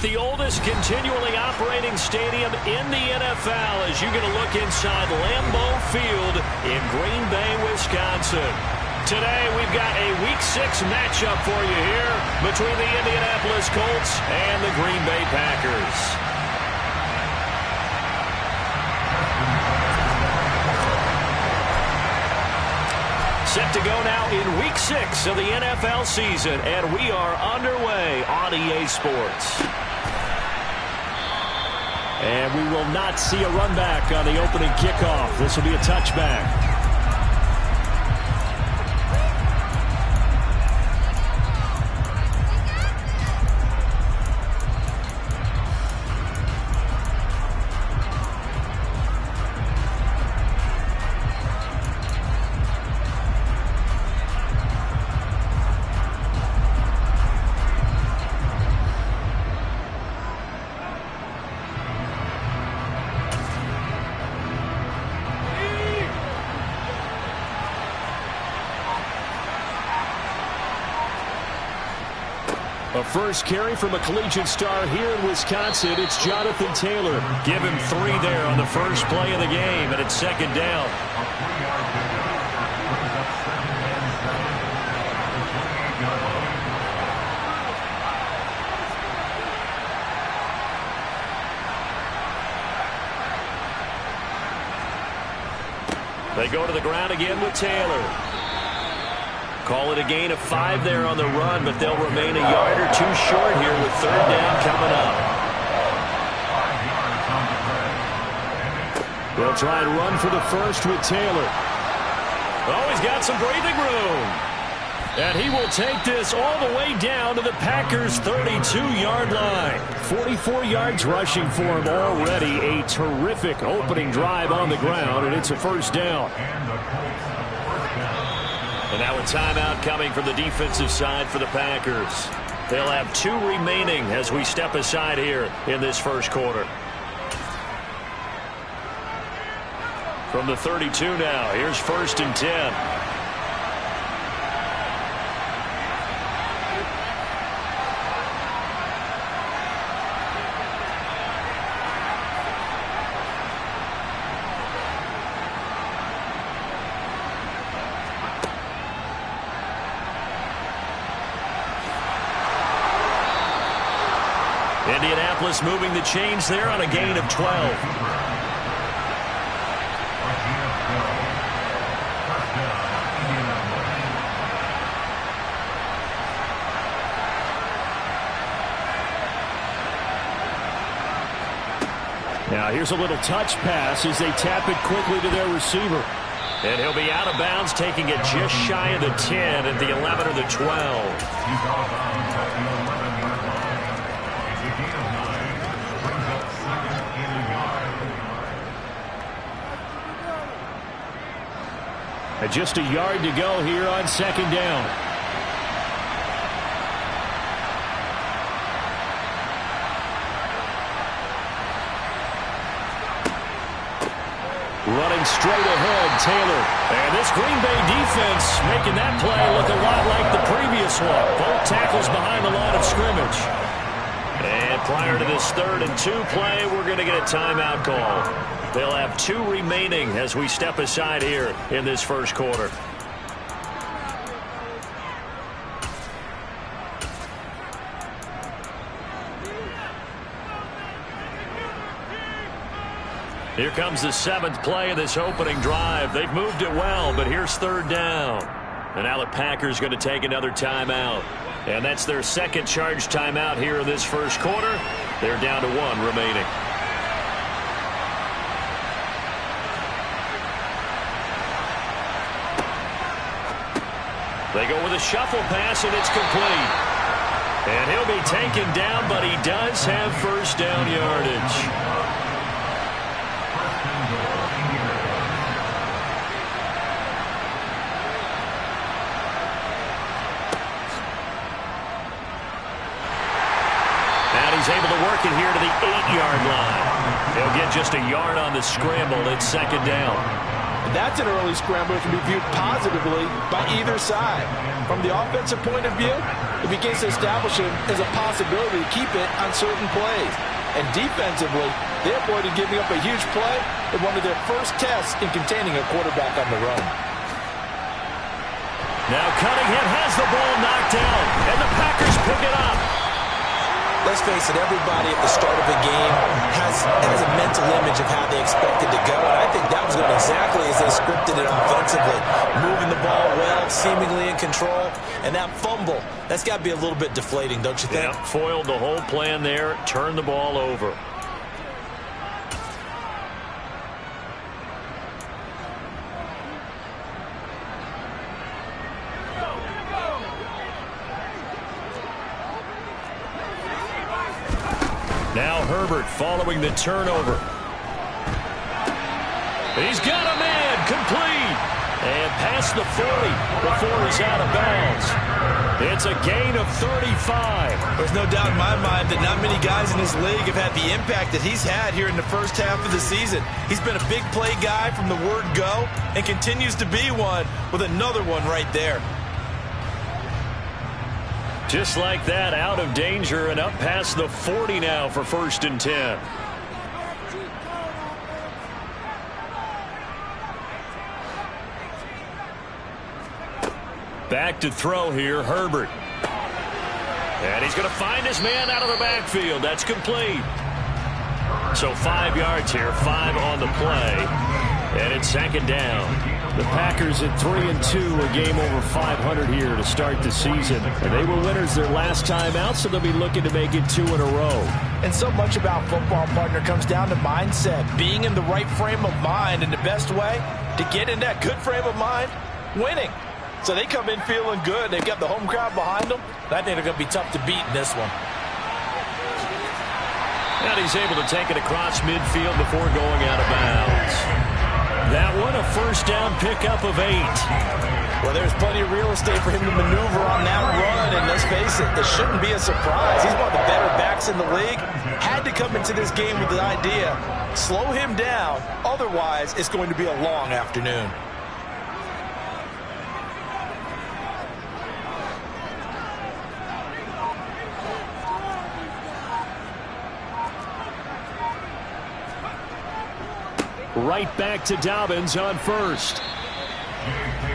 the oldest continually operating stadium in the NFL as you get a look inside Lambeau Field in Green Bay, Wisconsin. Today, we've got a Week 6 matchup for you here between the Indianapolis Colts and the Green Bay Packers. Set to go now in Week 6 of the NFL season, and we are underway on EA Sports. And we will not see a run back on the opening kickoff. This will be a touchback. A first carry from a collegiate star here in Wisconsin. It's Jonathan Taylor. Give him 3 there on the first play of the game, and it's second down. They go to the ground again with Taylor. Call it a gain of 5 there on the run, but they'll remain a yard or 2 short here with third down coming up. They'll try and run for the first with Taylor. Oh, he's got some breathing room. And he will take this all the way down to the Packers' 32-yard line. 44 yards rushing for him already. A terrific opening drive on the ground, and it's a first down. And now a timeout coming from the defensive side for the Packers. They'll have 2 remaining as we step aside here in this first quarter. From the 32 now, here's 1st and 10. Indianapolis moving the chains there on a gain of 12. Now here's a little touch pass as they tap it quickly to their receiver. And he'll be out of bounds, taking it just shy of the 10 at the 11 or the 12. And just a yard to go here on second down. Running straight ahead, Taylor. And this Green Bay defense making that play look a lot like the previous one. Both tackles behind the line of scrimmage. And prior to this 3rd and 2 play, we're going to get a timeout call. They'll have 2 remaining as we step aside here in this first quarter. Here comes the 7th play of this opening drive. They've moved it well, but here's third down. And now the Packers going to take another timeout. And that's their second charge timeout here in this first quarter. They're down to 1 remaining. They go with a shuffle pass, and it's complete. And he'll be taken down, but he does have first down yardage. He's able to work it here to the 8-yard line. He'll get just a yard on the scramble. It's second down. And that's an early scramble that can be viewed positively by either side. From the offensive point of view, it begins to establish it as a possibility to keep it on certain plays. And defensively, they avoided giving up a huge play in one of their first tests in containing a quarterback on the run. Now Cunningham has the ball knocked down, and the Packers pick it up. Let's face it, everybody at the start of a game has a mental image of how they expect it to go, and I think that was going exactly as they scripted it offensively. Moving the ball well, seemingly in control, and that fumble, that's got to be a little bit deflating, don't you think? Yeah, foiled the whole plan there, turned the ball over. Now Herbert following the turnover. He's got a man, complete. And past the 40 before he's out of bounds. It's a gain of 35. There's no doubt in my mind that not many guys in this league have had the impact that he's had here in the first half of the season. He's been a big play guy from the word go and continues to be one with another one right there. Just like that, out of danger and up past the 40 now for 1st and 10. Back to throw here, Herbert. And he's going to find his man out of the backfield. That's complete. So 5 yards here, 5 on the play. And it's 2nd down. The Packers at 3-2, a game over 500 here to start the season. And they were winners their last time out, so they'll be looking to make it 2 in a row. And so much about football, partner, comes down to mindset. Being in the right frame of mind, and the best way to get in that good frame of mind, winning. So they come in feeling good. They've got the home crowd behind them. I think they're going to be tough to beat in this one. And he's able to take it across midfield before going out of bounds. That one, a 1st down pickup of 8. Well, there's plenty of real estate for him to maneuver on that run, and let's face it, this shouldn't be a surprise. He's one of the better backs in the league. Had to come into this game with the idea, slow him down, otherwise it's going to be a long afternoon. Right back to Dobbins on 1st.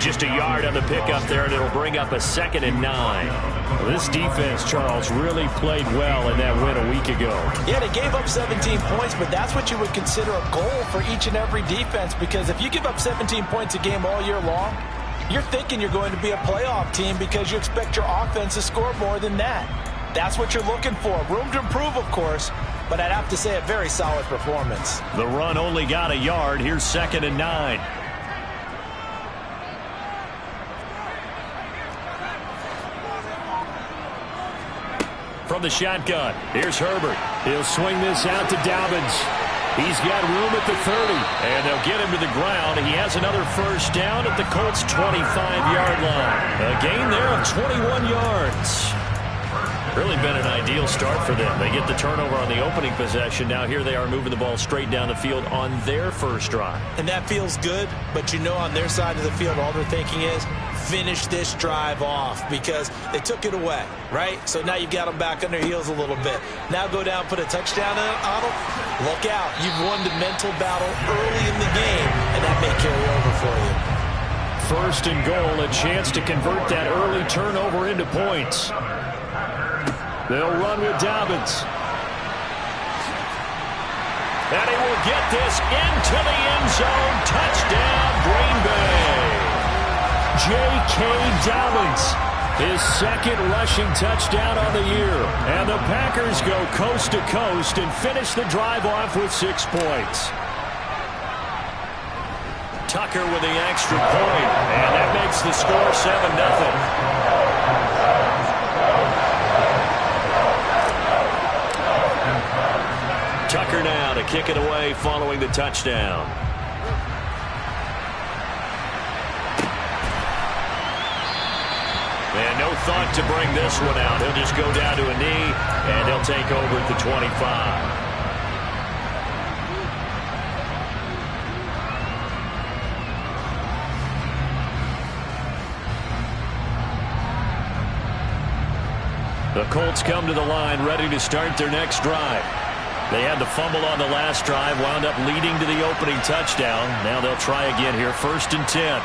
Just a yard on the pickup there, and it'll bring up a 2nd and 9. Well, this defense, Charles, really played well in that win a week ago. Yeah, they gave up 17 points, but that's what you would consider a goal for each and every defense, because if you give up 17 points a game all year long, you're thinking you're going to be a playoff team because you expect your offense to score more than that. That's what you're looking for. Room to improve, of course, but I'd have to say a very solid performance. The run only got a yard. Here's 2nd and 9. From the shotgun, here's Herbert. He'll swing this out to Dobbins. He's got room at the 30, and they'll get him to the ground. He has another 1st down at the Colts' 25-yard line. A gain there of 21 yards. Really been an ideal start for them. They get the turnover on the opening possession. Now here they are moving the ball straight down the field on their first drive. And that feels good, but you know on their side of the field all they're thinking is finish this drive off because they took it away, right? So now you've got them back on their heels a little bit. Now go down, put a touchdown on them. Look out. You've won the mental battle early in the game, and that may carry over for you. 1st and goal, a chance to convert that early turnover into points. They'll run with Dobbins. And he will get this into the end zone. Touchdown, Green Bay. J.K. Dobbins, his 2nd rushing touchdown on the year. And the Packers go coast to coast and finish the drive off with 6 points. Tucker with the extra point, and that makes the score 7-0. Tucker now to kick it away following the touchdown. And no thought to bring this one out. He'll just go down to a knee, and he'll take over at the 25. The Colts come to the line ready to start their next drive. They had the fumble on the last drive, wound up leading to the opening touchdown. Now they'll try again here, 1st and 10.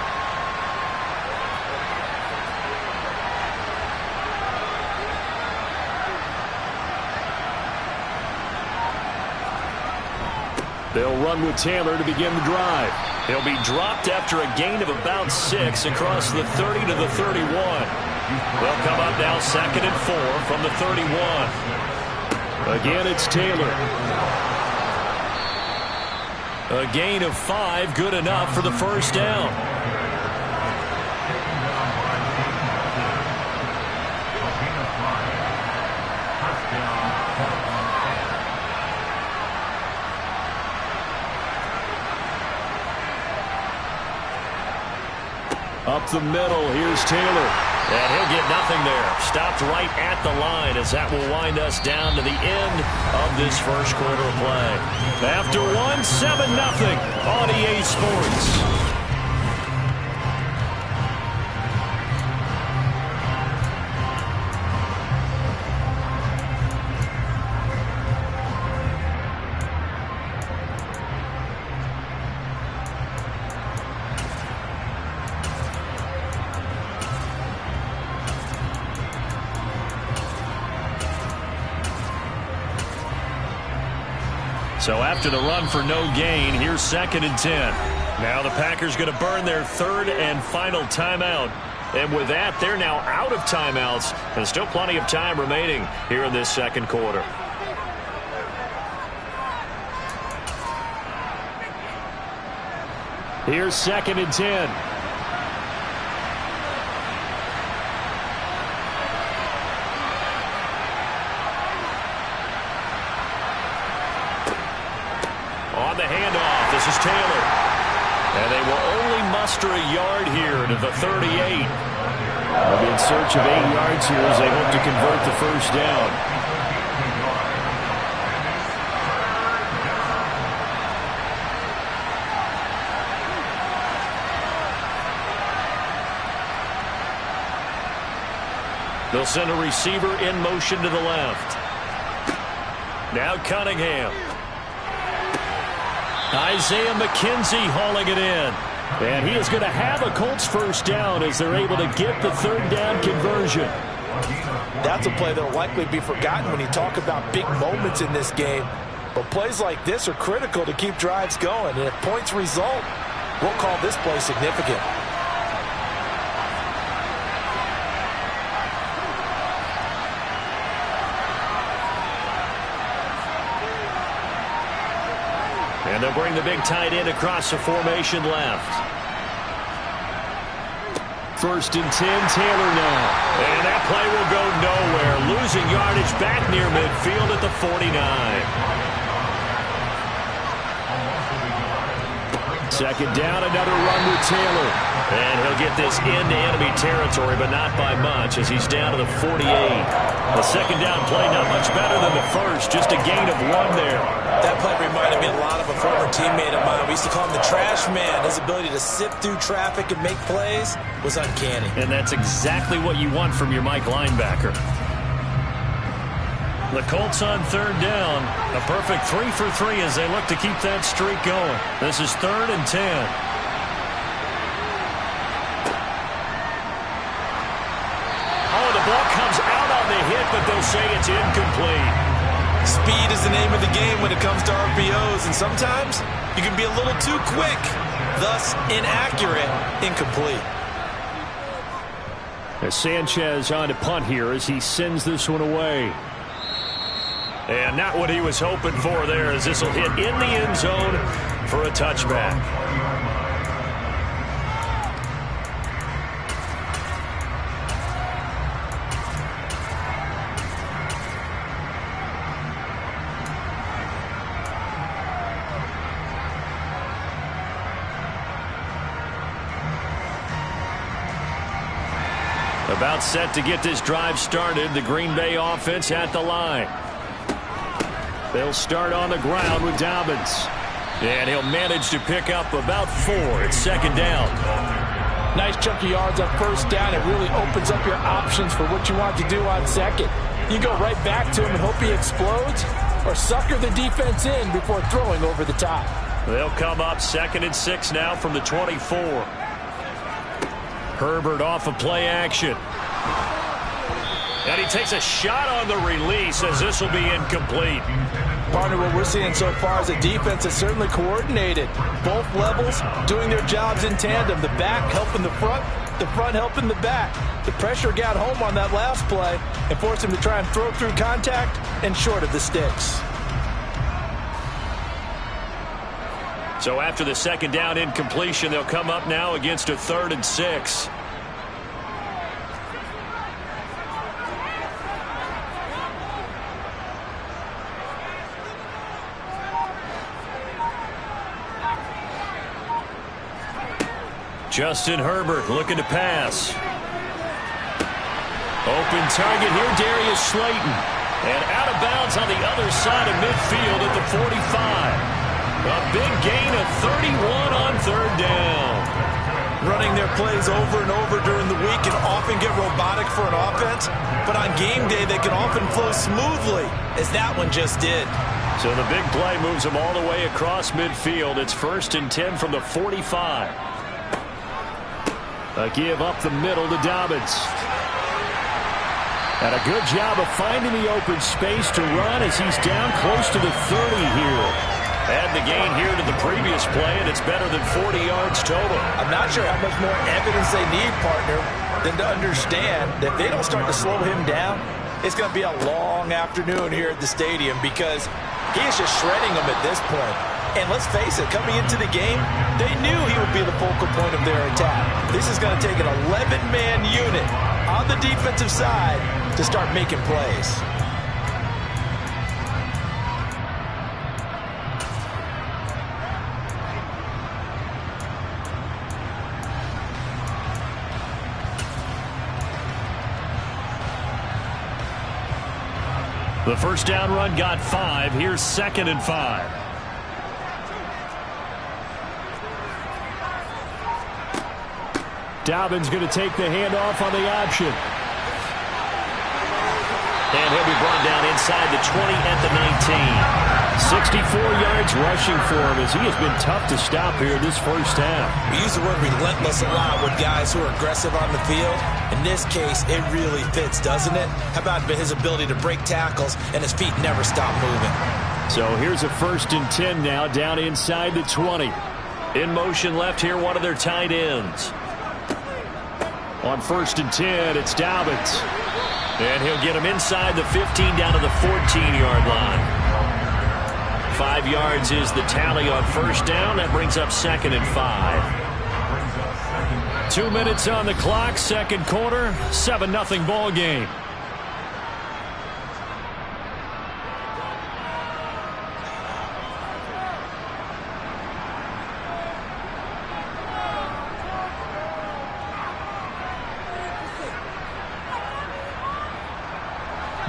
They'll run with Taylor to begin the drive. He'll be dropped after a gain of about 6 across the 30 to the 31. They'll come up now 2nd and 4 from the 31. Again, it's Taylor. A gain of 5, good enough for the 1st down. Up the middle, here's Taylor. And he'll get nothing there. Stopped right at the line as that will wind us down to the end of this first quarter of play. After 7-0 on EA Sports. So after the run for no gain, here's 2nd and 10. Now the Packers going to burn their 3rd and final timeout. And with that, they're now out of timeouts. And still plenty of time remaining here in this second quarter. Here's 2nd and 10. On the handoff, this is Taylor. And they will only muster a yard here to the 38. They'll be in search of 8 yards here as they hope to convert the 1st down. They'll send a receiver in motion to the left. Now Cunningham. Isaiah McKenzie hauling it in. And he is going to have a Colts 1st down as they're able to get the 3rd down conversion. That's a play that will likely be forgotten when you talk about big moments in this game. But plays like this are critical to keep drives going. And if points result, we'll call this play significant. And they'll bring the big tight end across the formation left. 1st and 10, Taylor now. And that play will go nowhere. Losing yardage back near midfield at the 49. 2nd down, another run with Taylor. And he'll get this into enemy territory, but not by much as he's down to the 48. The 2nd down play not much better than the 1st, just a gain of 1 there. That play reminded me a lot of a former teammate of mine. We used to call him the trash man. His ability to sift through traffic and make plays was uncanny. And that's exactly what you want from your Mike linebacker. The Colts on 3rd down. A perfect 3 for 3 as they look to keep that streak going. This is 3rd and 10. Oh, the ball comes out on the hit, but they'll say it's incomplete. Speed is the name of the game when it comes to RPOs, and sometimes you can be a little too quick, thus inaccurate, incomplete. As Sanchez on to punt here as he sends this one away. And not what he was hoping for there as this will hit in the end zone for a touchback. About set to get this drive started. The Green Bay offense at the line. They'll start on the ground with Dobbins. And he'll manage to pick up about 4. It's 2nd down. Nice chunk of yards on 1st down. It really opens up your options for what you want to do on 2nd. You go right back to him and hope he explodes, or sucker the defense in before throwing over the top. They'll come up 2nd and 6 now from the 24. Herbert off of play action. And he takes a shot on the release as this will be incomplete. Partner, what we're seeing so far is a defense that's certainly coordinated. Both levels doing their jobs in tandem. The back helping the front helping the back. The pressure got home on that last play and forced him to try and throw through contact and short of the sticks. So after the second down incompletion, they'll come up now against a 3rd and 6. Justin Herbert looking to pass. Open target here, Darius Slayton. And out of bounds on the other side of midfield at the 45. A big gain of 31 on 3rd down. Running their plays over and over during the week can often get robotic for an offense, but on game day they can often flow smoothly, as that one just did. So the big play moves them all the way across midfield. It's 1st and 10 from the 45. A give up the middle to Dobbins. And a good job of finding the open space to run as he's down close to the 30 here. Add the gain here to the previous play, and it's better than 40 yards total. I'm not sure how much more evidence they need, partner, than to understand that if they don't start to slow him down, it's going to be a long afternoon here at the stadium because he is just shredding them at this point. And let's face it, coming into the game, they knew he would be the focal point of their attack. This is going to take an 11-man unit on the defensive side to start making plays. The first down run got 5. Here's 2nd and 5. Dobbins going to take the handoff on the option. And he'll be brought down inside the 20 at the 19. 64 yards rushing for him as he has been tough to stop here this first half. We use the word relentless a lot with guys who are aggressive on the field. In this case, it really fits, doesn't it? How about his ability to break tackles and his feet never stop moving? So here's a 1st and 10 now down inside the 20. In motion left here, one of their tight ends. On 1st and 10, it's Dobbins. And he'll get him inside the 15 down to the 14-yard line. 5 yards is the tally on first down. That brings up 2nd and 5. 2 minutes on the clock, second quarter, 7-0 ball game.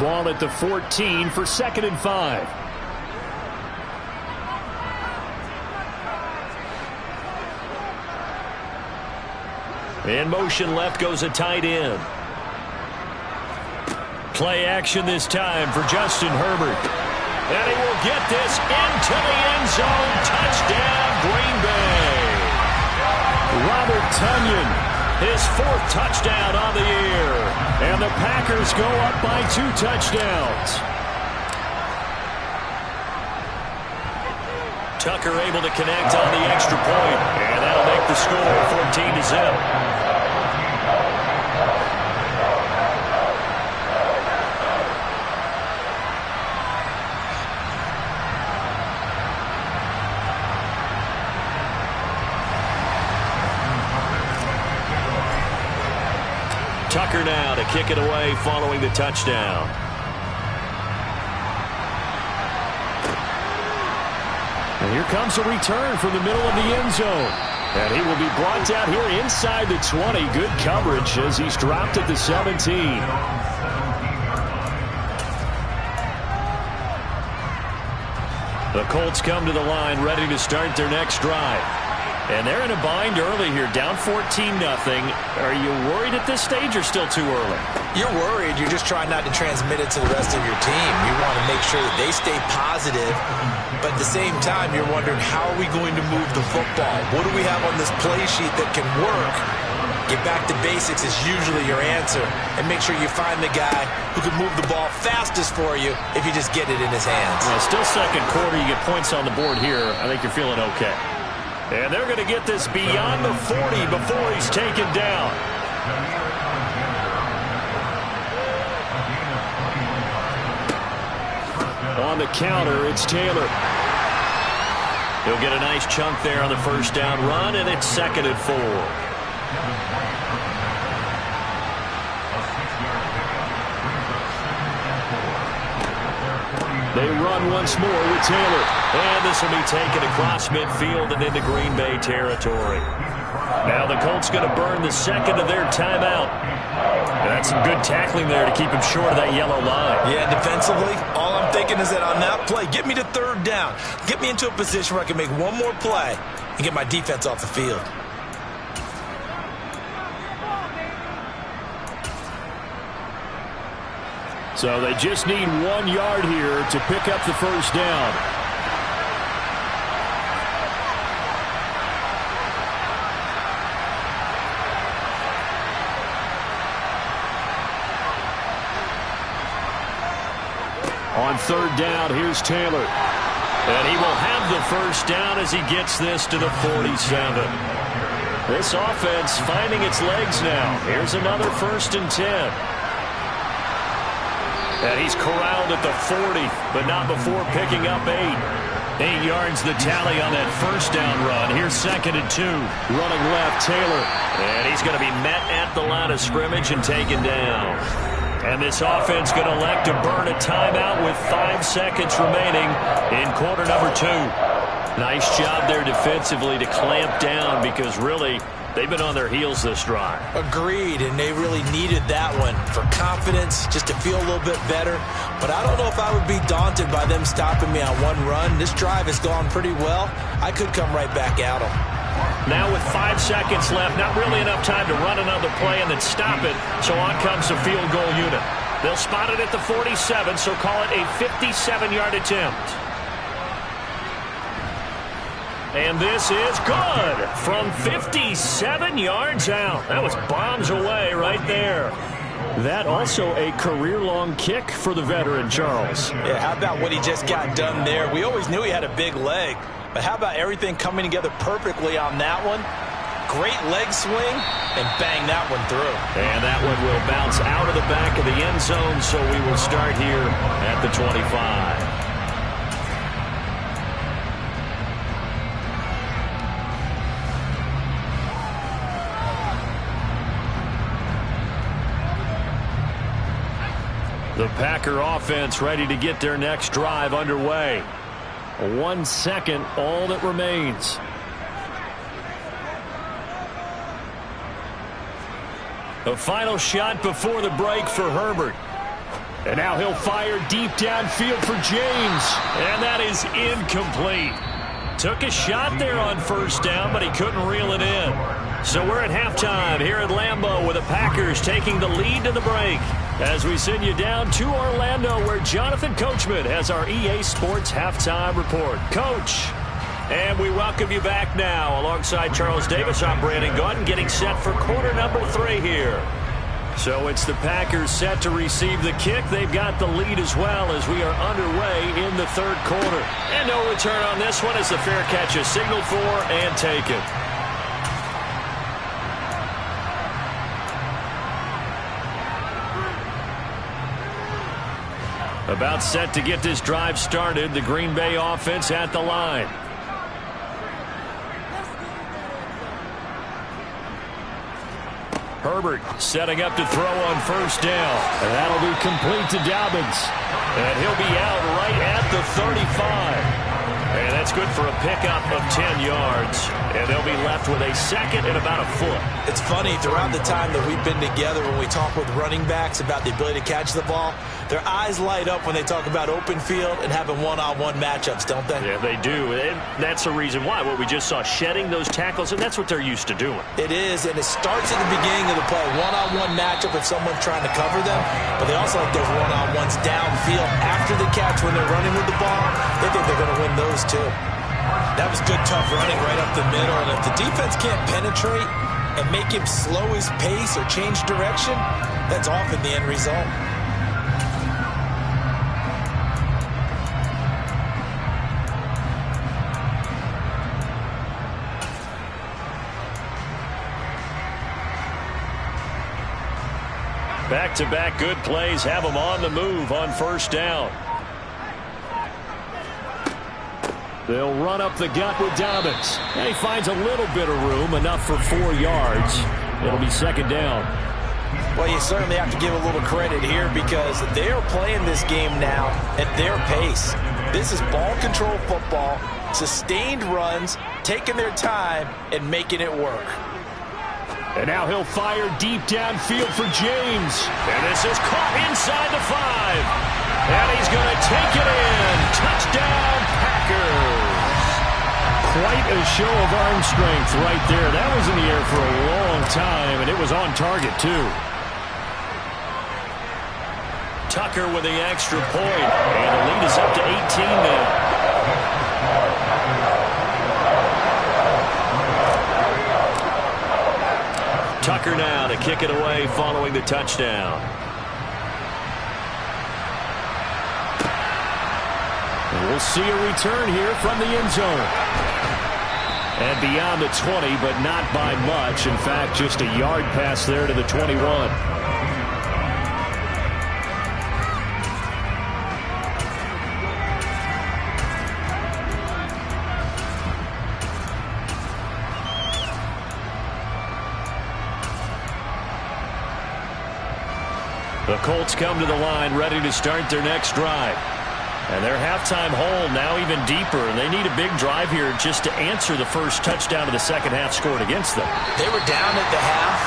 Ball at the 14 for 2nd and 5. In motion left goes a tight end. Play action this time for Justin Herbert. And he will get this into the end zone. Touchdown, Green Bay. Robert Tonyan, his 4th touchdown on the year. And the Packers go up by 2 touchdowns. Tucker able to connect on the extra point. And that'll make the score 14-0. Tucker now to kick it away following the touchdown. And here comes a return from the middle of the end zone. And he will be brought down here inside the 20. Good coverage as he's dropped at the 17. The Colts come to the line ready to start their next drive. And they're in a bind early here, down 14-0. Are you worried at this stage or still too early? You're worried. You're just trying not to transmit it to the rest of your team. You want to make sure that they stay positive, but at the same time, you're wondering, how are we going to move the football? What do we have on this play sheet that can work? Get back to basics is usually your answer, and make sure you find the guy who can move the ball fastest for you if you just get it in his hands. Yeah, still second quarter. You get points on the board here. I think you're feeling okay. And they're going to get this beyond the 40 before he's taken down. On the counter, it's Taylor. He'll get a nice chunk there on the first down run, and it's 2nd and 4. They run once more with Taylor. And this will be taken across midfield and into Green Bay territory. Now the Colts going to burn the second of their timeout. That's some good tackling there to keep him short of that yellow line. Yeah, defensively, all I'm thinking is that on that play, get me to 3rd down. Get me into a position where I can make one more play and get my defense off the field. So they just need 1 yard here to pick up the first down. On 3rd down, here's Taylor. And he will have the first down as he gets this to the 47. This offense finding its legs now. Here's another 1st and 10. And he's corralled at the 40, but not before picking up 8. 8 yards the tally on that first down run. Here's 2nd and 2. Running left, Taylor. And he's going to be met at the line of scrimmage and taken down. And this offense going to elect to burn a timeout with 5 seconds remaining in quarter number 2. Nice job there defensively to clamp down, because really they've been on their heels this drive. Agreed, and they really needed that one for confidence, just to feel a little bit better. But I don't know if I would be daunted by them stopping me on one run. This drive has gone pretty well. I could come right back at them. Now with 5 seconds left, not really enough time to run another play and then stop it, so on comes the field goal unit. They'll spot it at the 47, so call it a 57-yard attempt. And this is good from 57 yards out. That was bombs away right there. That also a career-long kick for the veteran, Charles. Yeah, how about what he just got done there? We always knew he had a big leg, but how about everything coming together perfectly on that one? Great leg swing, and bang that one through. And that one will bounce out of the back of the end zone, so we will start here at the 25. The Packer offense ready to get their next drive underway. 1 second, all that remains. The final shot before the break for Herbert. And now he'll fire deep downfield for James. And that is incomplete. Took a shot there on first down, but he couldn't reel it in. So we're at halftime here at Lambeau with the Packers taking the lead to the break. As we send you down to Orlando, where Jonathan Coachman has our EA Sports Halftime Report. Coach, and we welcome you back now. Alongside Charles Davis, I'm Brandon Gaudin, getting set for quarter number 3 here. So it's the Packers set to receive the kick. They've got the lead as well as we are underway in the 3rd quarter. And no return on this one as the fair catch is signaled for and taken. About set to get this drive started. The Green Bay offense at the line. Herbert setting up to throw on first down. And that'll be complete to Dobbins. And he'll be out right at the 35. And That's good for a pickup of 10 yards. And they'll be left with a second and about a foot. It's funny, throughout the time that we've been together, when we talk with running backs about the ability to catch the ball, their eyes light up when they talk about open field and having one-on-one matchups, don't they? Yeah, they do. And that's the reason why. What we just saw, shedding those tackles, and that's what they're used to doing. It is, and it starts at the beginning of the play. One-on-one matchup if someone's trying to cover them, but they also like those one-on-ones downfield after the catch when they're running with the ball. They think they're going to win those too. That was good, tough running right up the middle, and if the defense can't penetrate and make him slow his pace or change direction, that's often the end result. Back-to-back good plays have them on the move on first down. They'll run up the gut with Dobbins. And he finds a little bit of room, enough for 4 yards. It'll be second down. Well, you certainly have to give a little credit here because they are playing this game now at their pace. This is ball control football, sustained runs, taking their time, and making it work. And now he'll fire deep downfield for James. And this is caught inside the 5. And he's going to take it in. Touchdown, Packers. Quite a show of arm strength right there. That was in the air for a long time, and it was on target, too. Tucker with the extra point. And the lead is up to 18 now. Tucker now to kick it away following the touchdown. And we'll see a return here from the end zone. And beyond the 20, but not by much. In fact, just a yard pass there to the 21. The Colts come to the line ready to start their next drive. And their halftime hole now even deeper. And they need a big drive here just to answer the first touchdown of the second half scored against them. They were down at the half.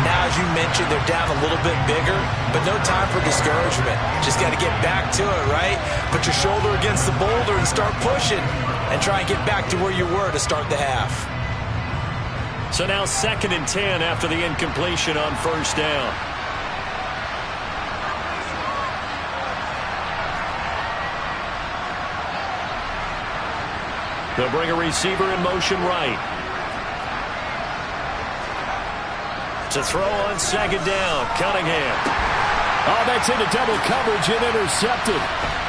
Now, as you mentioned, they're down a little bit bigger, but no time for discouragement. Just got to get back to it, right? Put your shoulder against the boulder and start pushing and try and get back to where you were to start the half. So now 2nd and 10 after the incompletion on first down. They'll bring a receiver in motion right. To throw on second down, Cunningham. Oh, that's into double coverage and intercepted.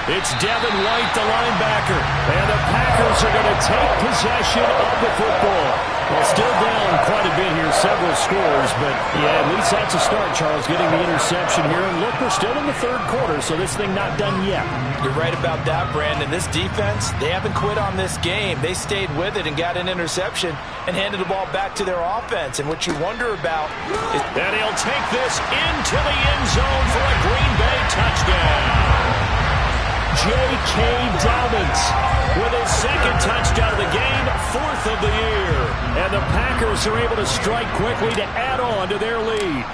It's Devin White, the linebacker. And the Packers are going to take possession of the football. Well, still down quite a bit here, several scores, but yeah, at least that's a start, Charles, getting the interception here. And look, we're still in the third quarter, so this thing not done yet. You're right about that, Brandon. This defense, they haven't quit on this game. They stayed with it and got an interception and handed the ball back to their offense. And what you wonder about is... And he'll take this into the end zone for a Green Bay touchdown. J.K. Dobbins with his second touchdown of the game, 4th of the year. And the Packers are able to strike quickly to add on to their lead.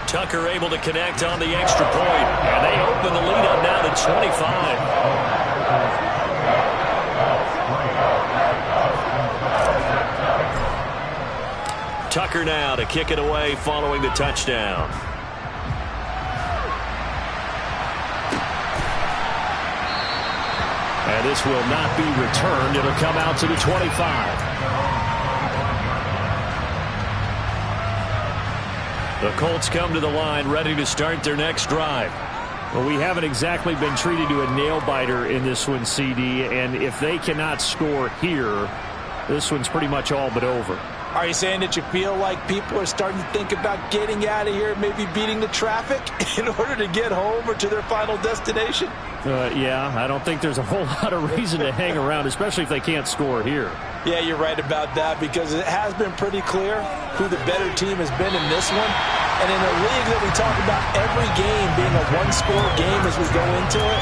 Tucker able to connect on the extra point. And they open the lead up now to 25. Tucker now to kick it away following the touchdown. And this will not be returned. It'll come out to the 25. The Colts come to the line ready to start their next drive. Well, we haven't exactly been treated to a nail-biter in this one, CD. And if they cannot score here, this one's pretty much all but over. Are you saying that you feel like people are starting to think about getting out of here, maybe beating the traffic in order to get home or to their final destination? Yeah, I don't think there's a whole lot of reason to hang around, especially if they can't score here. Yeah, you're right about that because it has been pretty clear who the better team has been in this one. And in a league that we talk about every game being a one-score game as we go into it,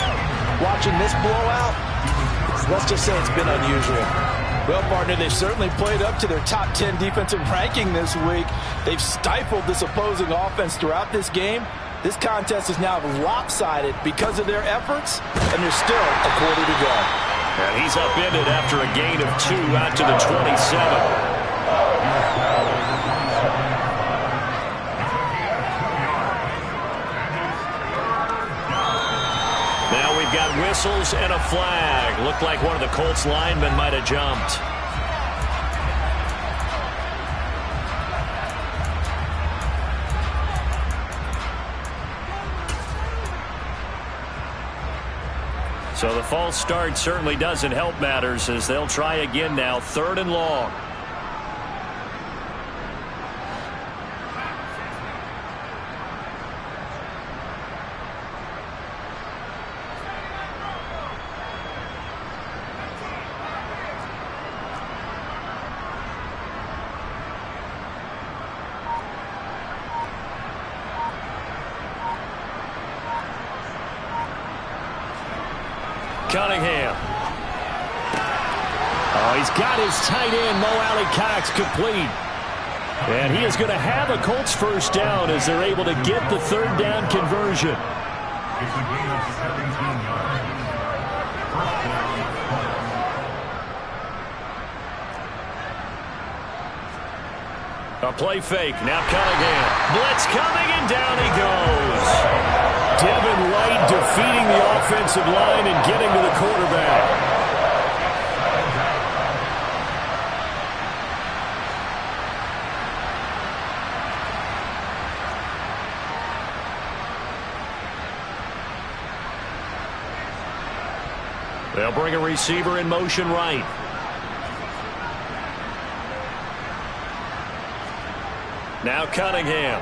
watching this blowout, let's just say it's been unusual. Well, partner, they've certainly played up to their top 10 defensive ranking this week. They've stifled this opposing offense throughout this game. This contest is now lopsided because of their efforts, and there's still a quarter to go. And he's upended after a gain of 2 out to the 27. Now we've got whistles and a flag. Looked like one of the Colts linemen might have jumped. So the false start certainly doesn't help matters as they'll try again now, 3rd and long. Cunningham. Oh, he's got his tight end, Mo Alley-Cox, complete. And he is going to have a Colts first down as they're able to get the 3rd down conversion. A play fake. Now Cunningham. Blitz coming, and down he goes. Devin White defeating the offensive line and getting to the quarterback. They'll bring a receiver in motion right. Now Cunningham.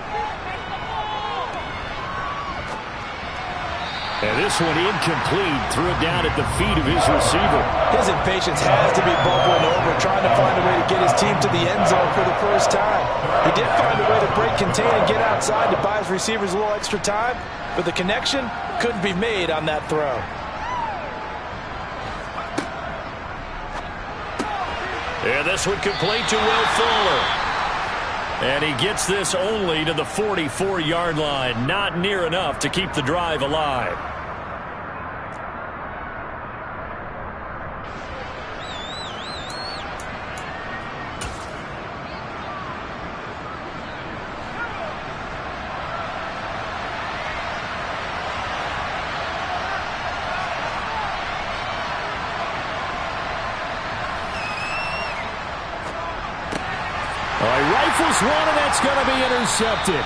And this one incomplete. Threw it down at the feet of his receiver. His impatience has to be bubbling over, trying to find a way to get his team to the end zone for the first time. He did find a way to break contain and get outside to buy his receivers a little extra time, but the connection couldn't be made on that throw. And this one complete to Will Fuller. And he gets this only to the 44-yard line. Not near enough to keep the drive alive. Rifles one, and that's going to be intercepted.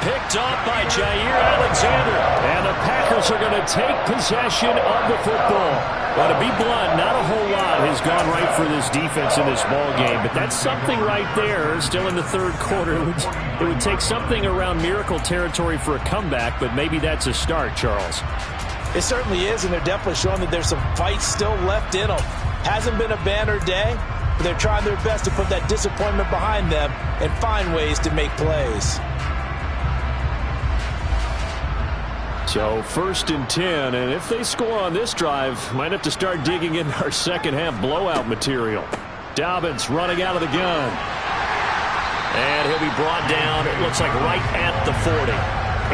Picked off by Jair Alexander. And the Packers are going to take possession of the football. Well, to be blunt, not a whole lot has gone right for this defense in this ball game, but that's something right there. Still in the 3rd quarter. It would take something around miracle territory for a comeback, but maybe that's a start, Charles. It certainly is, and they're definitely showing that there's some fight still left in them. Hasn't been a banner day, but they're trying their best to put that disappointment behind them and find ways to make plays. So 1st and 10, and if they score on this drive, might have to start digging in our second-half blowout material. Dobbins running out of the gun. And he'll be brought down, it looks like right at the 40.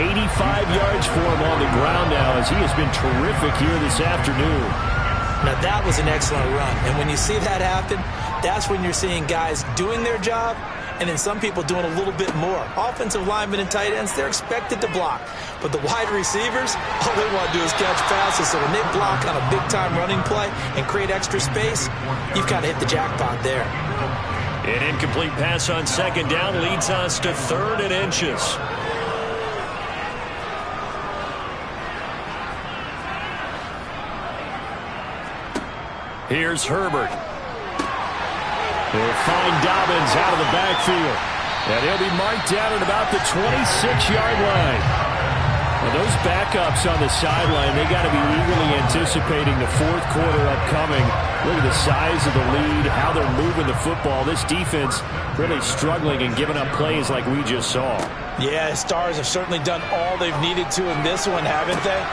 85 yards for him on the ground now as he has been terrific here this afternoon. Now that was an excellent run, and when you see that happen, that's when you're seeing guys doing their job and then some people doing a little bit more. Offensive linemen and tight ends, they're expected to block. But the wide receivers, all they want to do is catch passes. So when they block on a big-time running play and create extra space, you've got to hit the jackpot there. An incomplete pass on 2nd down leads us to 3rd and inches. Here's Herbert. They'll find Dobbins out of the backfield. And he'll be marked down at about the 26-yard line. Now those backups on the sideline, they got to be eagerly anticipating the 4th quarter upcoming. Look at the size of the lead, how they're moving the football. This defense really struggling and giving up plays like we just saw. Yeah, Stars have certainly done all they've needed to in this one, haven't they?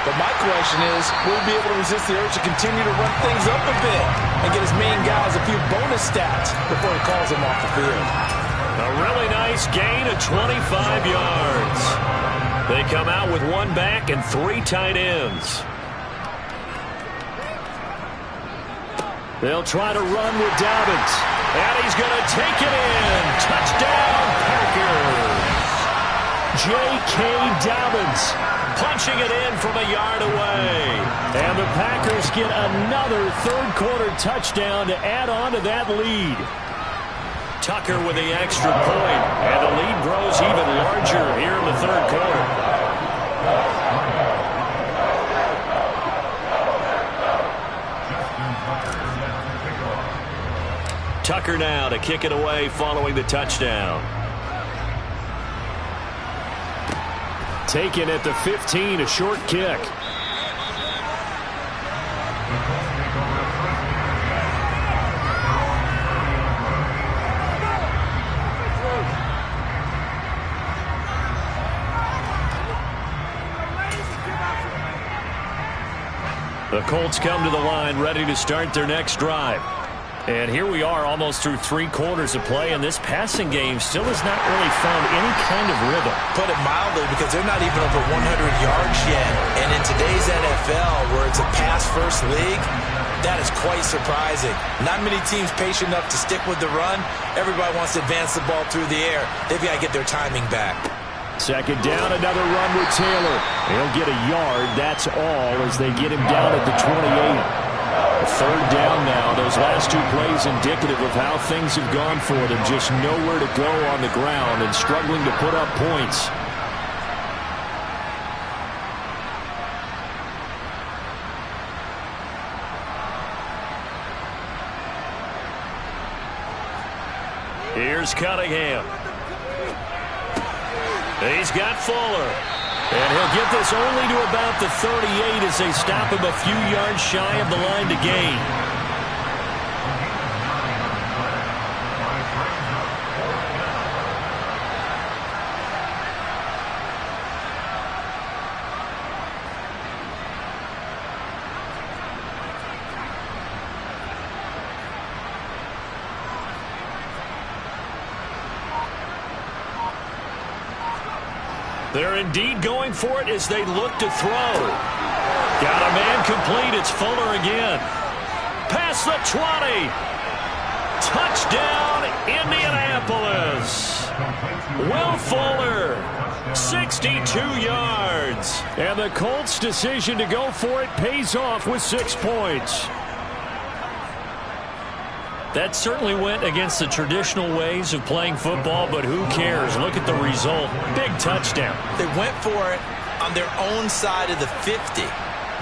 But my question is, will he be able to resist the urge to continue to run things up a bit and get his main guys a few bonus stats before he calls them off the field? A really nice gain of 25 yards. They come out with one back and 3 tight ends. They'll try to run with Dobbins. And he's going to take it in. Touchdown, Packers. J.K. Dobbins punching it in from a yard away. And the Packers get another third-quarter touchdown to add on to that lead. Tucker with the extra point, and the lead grows even larger here in the third quarter. Tucker now to kick it away following the touchdown. Taken at the 15, a short kick. The Colts come to the line ready to start their next drive. And here we are almost through 3 quarters of play, and this passing game still has not really found any kind of rhythm. Put it mildly, because they're not even over 100 yards yet. And in today's NFL, where it's a pass-first league, that is quite surprising. Not many teams patient enough to stick with the run. Everybody wants to advance the ball through the air. They've got to get their timing back. Second down, another run with Taylor. He'll get a yard, that's all, as they get him down at the 28. Third down now. Those last 2 plays indicative of how things have gone for them. Just nowhere to go on the ground and struggling to put up points. Here's Cunningham. He's got Fuller. And he'll get this only to about the 38 as they stop him a few yards shy of the line to gain. They're indeed going for it as they look to throw. Got a man complete. It's Fuller again. Past the 20. Touchdown, Indianapolis. Will Fuller, 62 yards. And the Colts' decision to go for it pays off with 6 points. That certainly went against the traditional ways of playing football, but who cares? Look at the result. Big touchdown. They went for it on their own side of the 50.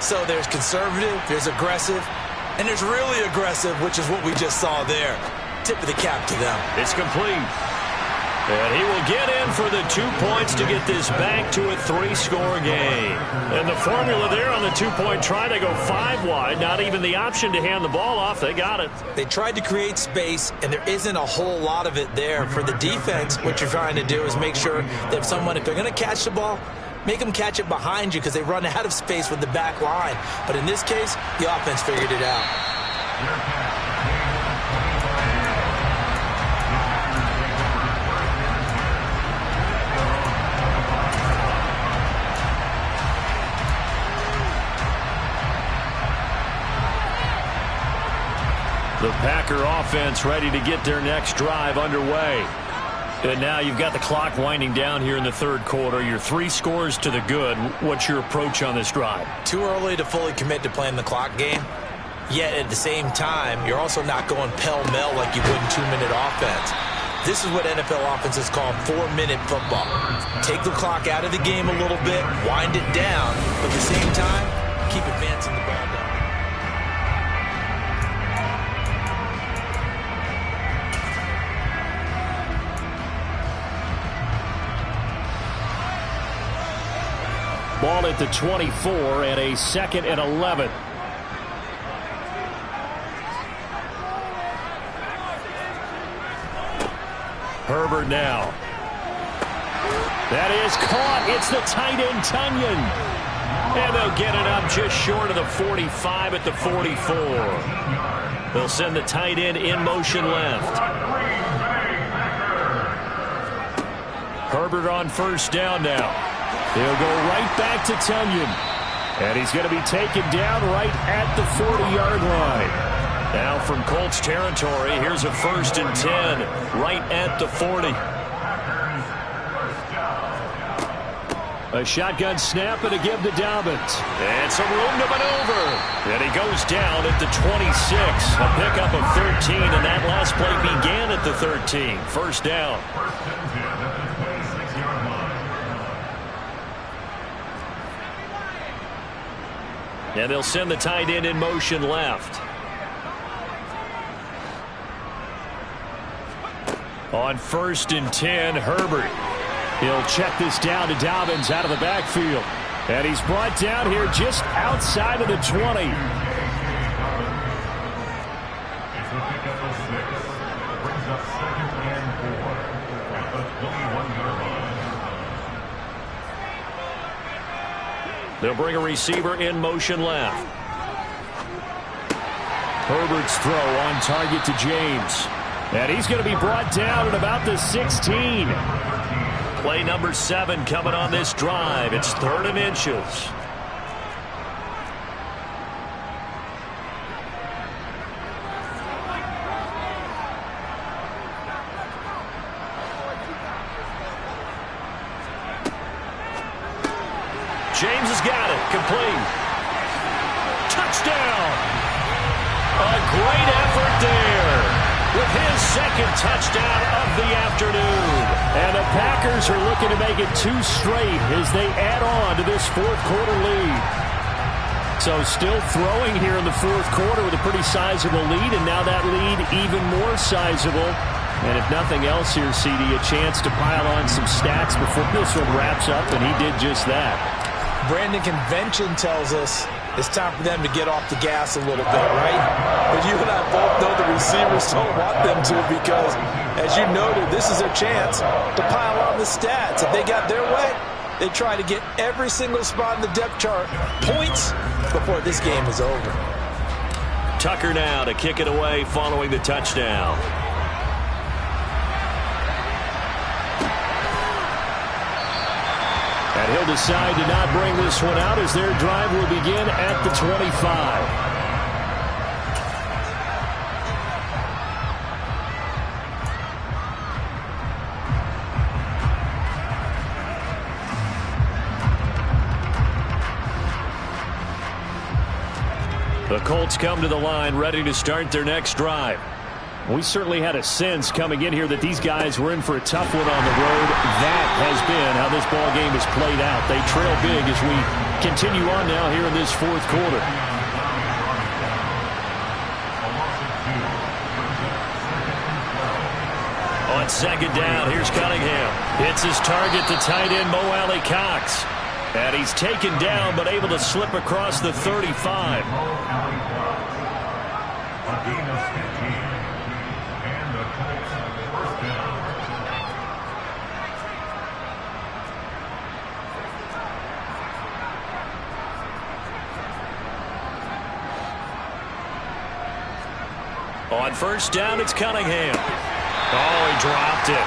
So there's conservative, there's aggressive, and there's really aggressive, which is what we just saw there. Tip of the cap to them. It's complete. And he will get in for the 2 points to get this back to a 3-score game. And the formula there on the 2-point try, they go 5 wide. Not even the option to hand the ball off. They got it. They tried to create space, and there isn't a whole lot of it there. For the defense, what you're trying to do is make sure that if they're going to catch the ball, make them catch it behind you because they run out of space with the back line. But in this case, the offense figured it out. The Packer offense ready to get their next drive underway. And now you've got the clock winding down here in the third quarter. Your 3 scores to the good. What's your approach on this drive? Too early to fully commit to playing the clock game. Yet at the same time, you're also not going pell-mell like you would in 2-minute offense. This is what NFL offenses call 4-minute football. Take the clock out of the game a little bit, wind it down, but at the same time, keep advancing the ball down. Ball at the 24 and a 2nd and 11. Herbert now. That is caught. It's the tight end, Tunyon. And they'll get it up just short of the 45 at the 44. They'll send the tight end in motion left. Herbert on first down now. He'll go right back to Tonyan. And he's going to be taken down right at the 40-yard line. Now from Colts territory, here's a 1st and 10 right at the 40. A shotgun snap and a give to Dobbins. And some room to maneuver. And he goes down at the 26. A pickup of 13, and that last play began at the 13. First down. And they'll send the tight end in motion left. On 1st and 10, Herbert. He'll check this down to Dobbins out of the backfield. And he's brought down here just outside of the 20. They'll bring a receiver in motion left. Herbert's throw on target to James. And he's going to be brought down at about the 16. Play number 7 coming on this drive. It's 3rd and inches. James has got it. Complete. Touchdown. A great effort there with his 2nd touchdown of the afternoon. And the Packers are looking to make it 2 straight as they add on to this 4th quarter lead. So still throwing here in the 4th quarter with a pretty sizable lead, and now that lead even more sizable. And if nothing else here, CD, a chance to pile on some stats before this one wraps up, and he did just that. Brandon, convention tells us it's time for them to get off the gas a little bit, right? But you and I both know the receivers don't want them to, because, as you noted, this is their chance to pile on the stats. If they got their way, they try to get every single spot in the depth chart points before this game is over. Tucker now to kick it away following the touchdown. And he'll decide to not bring this one out as their drive will begin at the 25. The Colts come to the line ready to start their next drive. We certainly had a sense coming in here that these guys were in for a tough one on the road. That has been how this ball game has played out. They trail big as we continue on now here in this 4th quarter. On 2nd down, here's Cunningham. Hits his target to tight end Mo Alley-Cox. And he's taken down but able to slip across the 35. On 1st down, it's Cunningham. Oh, he dropped it.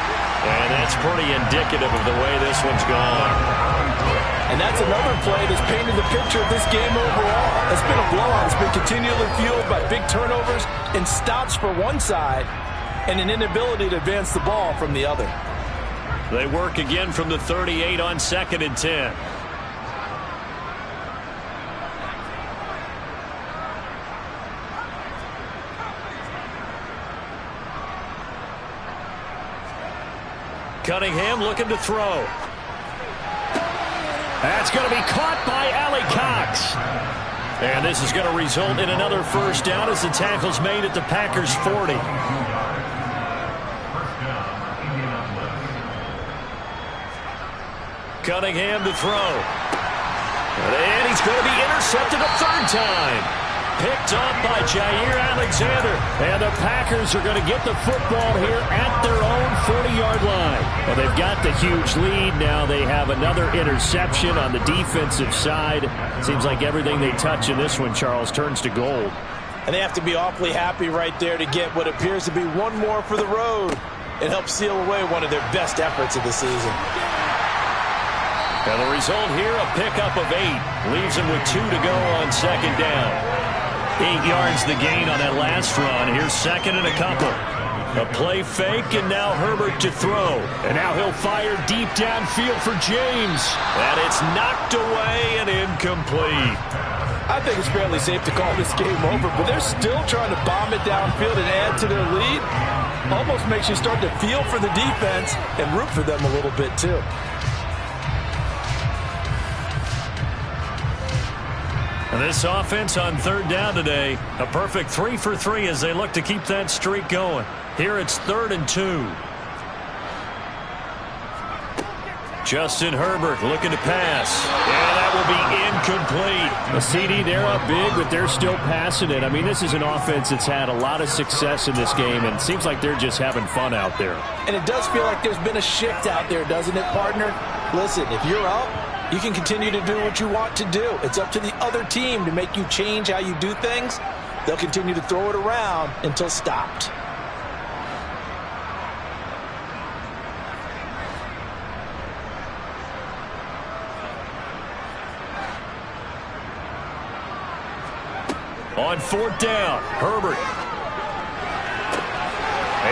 And that's pretty indicative of the way this one's gone. And that's another play that's painted the picture of this game overall. It's been a blowout. It's been continually fueled by big turnovers and stops for one side and an inability to advance the ball from the other. They work again from the 38 on 2nd and 10. Cunningham looking to throw. That's going to be caught by Alley-Cox. And this is going to result in another 1st down as the tackle's made at the Packers' 40. Cunningham to throw. And he's going to be intercepted a 3rd time. Picked off by Jair Alexander. And the Packers Packers are going to get the football here at their own 40-yard line. Well, they've got the huge lead. Now they have another interception on the defensive side. Seems like everything they touch in this one, Charles, turns to gold. And they have to be awfully happy right there to get what appears to be one more for the road and help seal away one of their best efforts of the season. And the result here, a pickup of 8. Leaves them with 2 to go on second down. 8 yards the gain on that last run. Here's second and a couple. A play fake, and now Herbert to throw. And now he'll fire deep downfield for James. And it's knocked away and incomplete. I think it's fairly safe to call this game over, but they're still trying to bomb it downfield and add to their lead. Almost makes you start to feel for the defense and root for them a little bit, too. And this offense on third down today, a perfect 3 for 3 as they look to keep that streak going. Here it's 3rd and 2. Justin Herbert looking to pass. And that will be incomplete. The CD, they're up big, but they're still passing it. I mean, this is an offense that's had a lot of success in this game, and it seems like they're just having fun out there. And it does feel like there's been a shift out there, doesn't it, partner? Listen, if you're up, you can continue to do what you want to do. It's up to the other team to make you change how you do things. They'll continue to throw it around until stopped. On 4th down, Herbert.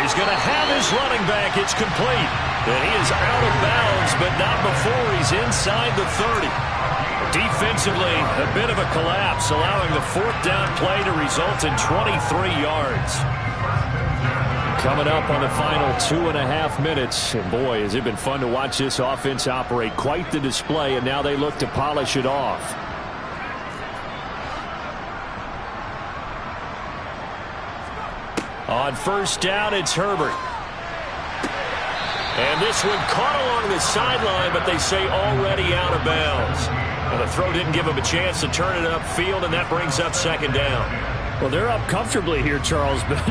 He's going to have his running back. It's complete. And he is out of bounds, but not before he's inside the 30. Defensively, a bit of a collapse, allowing the 4th down play to result in 23 yards. Coming up on the final 2.5 minutes. And boy, has it been fun to watch this offense operate. Quite the display, and now they look to polish it off. On 1st down, it's Herbert. And this one caught along the sideline, but they say already out of bounds. And the throw didn't give him a chance to turn it upfield, and that brings up 2nd down. Well, they're up comfortably here, Charles, but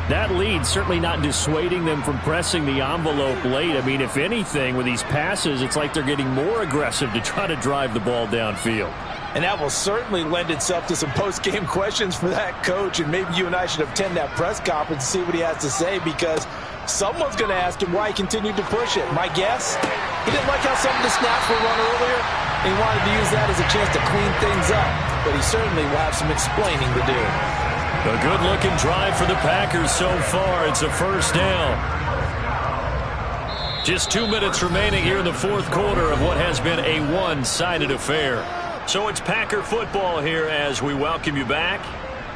that lead certainly not dissuading them from pressing the envelope late. I mean, if anything, with these passes, it's like they're getting more aggressive to try to drive the ball downfield. And that will certainly lend itself to some post-game questions for that coach. And maybe you and I should attend that press conference and see what he has to say, because someone's going to ask him why he continued to push it. My guess, he didn't like how some of the snaps were run earlier, and he wanted to use that as a chance to clean things up. But he certainly will have some explaining to do. A good-looking drive for the Packers so far. It's a 1st down. Just 2 minutes remaining here in the 4th quarter of what has been a one-sided affair. So it's Packer football here as we welcome you back.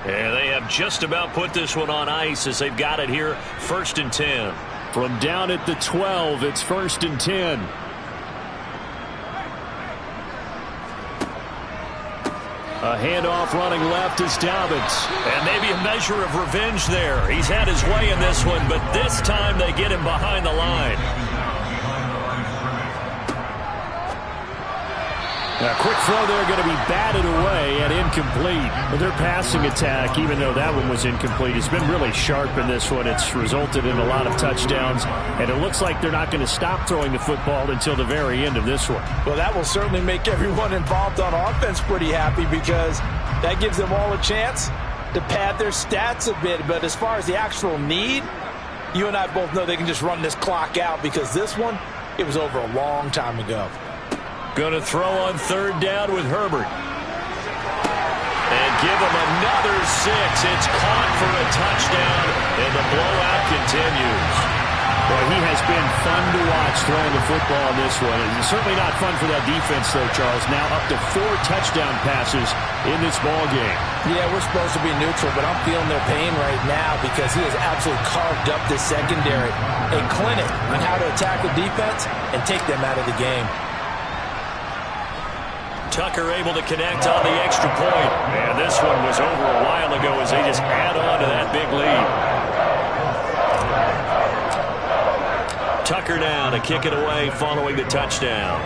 And they have just about put this one on ice as they've got it here, 1st and 10. From down at the 12, it's 1st and 10. A handoff running left is Dobbins. And maybe a measure of revenge there. He's had his way in this one, but this time they get him behind the line. A quick throw there going to be batted away and incomplete. Well, their passing attack, even though that one was incomplete, has been really sharp in this one. It's resulted in a lot of touchdowns, and it looks like they're not going to stop throwing the football until the very end of this one. Well, that will certainly make everyone involved on offense pretty happy, because that gives them all a chance to pad their stats a bit. But as far as the actual need, you and I both know they can just run this clock out, because this one, it was over a long time ago. Going to throw on 3rd down with Herbert. And give him another 6. It's caught for a touchdown, and the blowout continues. Well, he has been fun to watch throwing the football in this one. It's certainly not fun for that defense, though, Charles. Now up to 4 touchdown passes in this ball game. Yeah, we're supposed to be neutral, but I'm feeling their pain right now, because he has absolutely carved up this secondary. A clinic on how to attack the defense and take them out of the game. Tucker able to connect on the extra point. And this one was over a while ago as they just add on to that big lead. Tucker now to kick it away following the touchdown.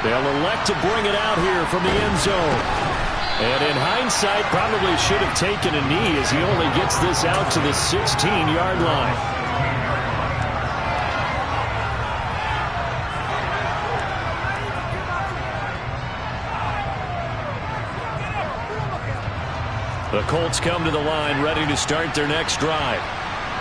They'll elect to bring it out here from the end zone. And in hindsight, probably should have taken a knee as he only gets this out to the 16-yard line. The Colts come to the line, ready to start their next drive.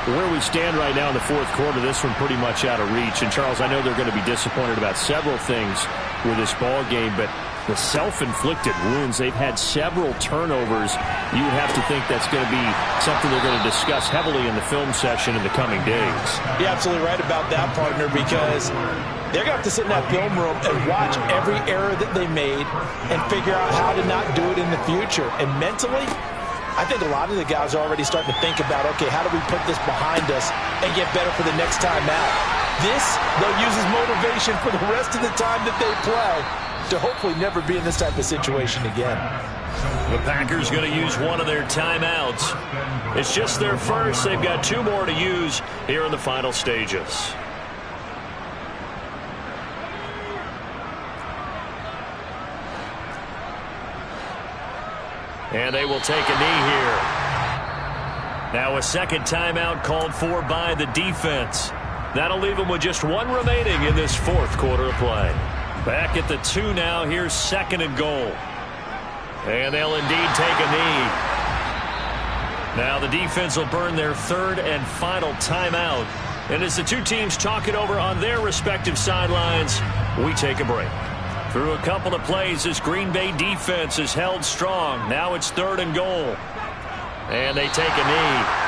Where we stand right now in the fourth quarter, this one pretty much out of reach. And, Charles, I know they're going to be disappointed about several things with this ball game, but the self-inflicted wounds, they've had several turnovers. You would have to think that's going to be something they're going to discuss heavily in the film session in the coming days. You're absolutely right about that, partner, because they're going to have to sit in that film room and watch every error that they made and figure out how to not do it in the future. And mentally, I think a lot of the guys are already starting to think about, okay, how do we put this behind us and get better for the next time out? This, they'll use as motivation for the rest of the time that they play to hopefully never be in this type of situation again. The Packers going to use one of their timeouts. It's just their first. They've got 2 more to use here in the final stages. And they will take a knee here. Now a second timeout called for by the defense. That'll leave them with just 1 remaining in this fourth quarter of play. Back at the 2 now. Here's 2nd and goal. And they'll indeed take a knee. Now the defense will burn their 3rd and final timeout. And as the 2 teams talk it over on their respective sidelines, we take a break. Through a couple of plays, this Green Bay defense is held strong. Now it's 3rd and goal. And they take a knee.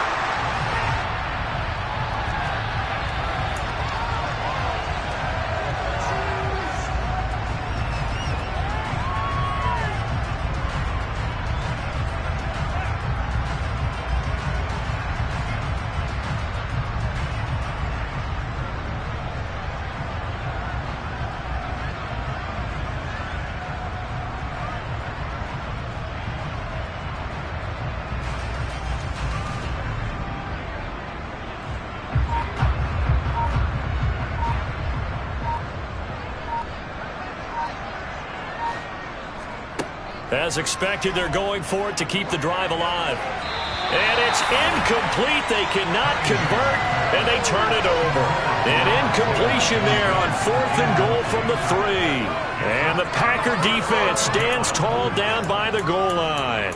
As expected, they're going for it to keep the drive alive. And it's incomplete. They cannot convert, and they turn it over. An incompletion there on 4th and goal from the 3. And the Packer defense stands tall down by the goal line.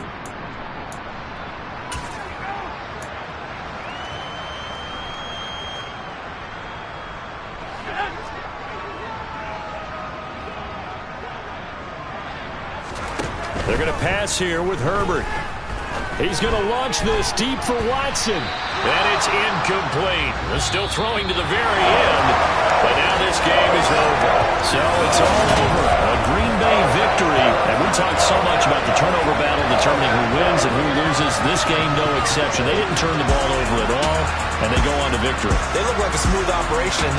They're going to pass here with Herbert. He's going to launch this deep for Watson. And it's incomplete. They're still throwing to the very end. But now this game is over. So it's all over. A Green Bay victory. And we talked so much about the turnover battle determining who wins and who loses. This game, no exception. They didn't turn the ball over at all, and they go on to victory. They look like a smooth operation.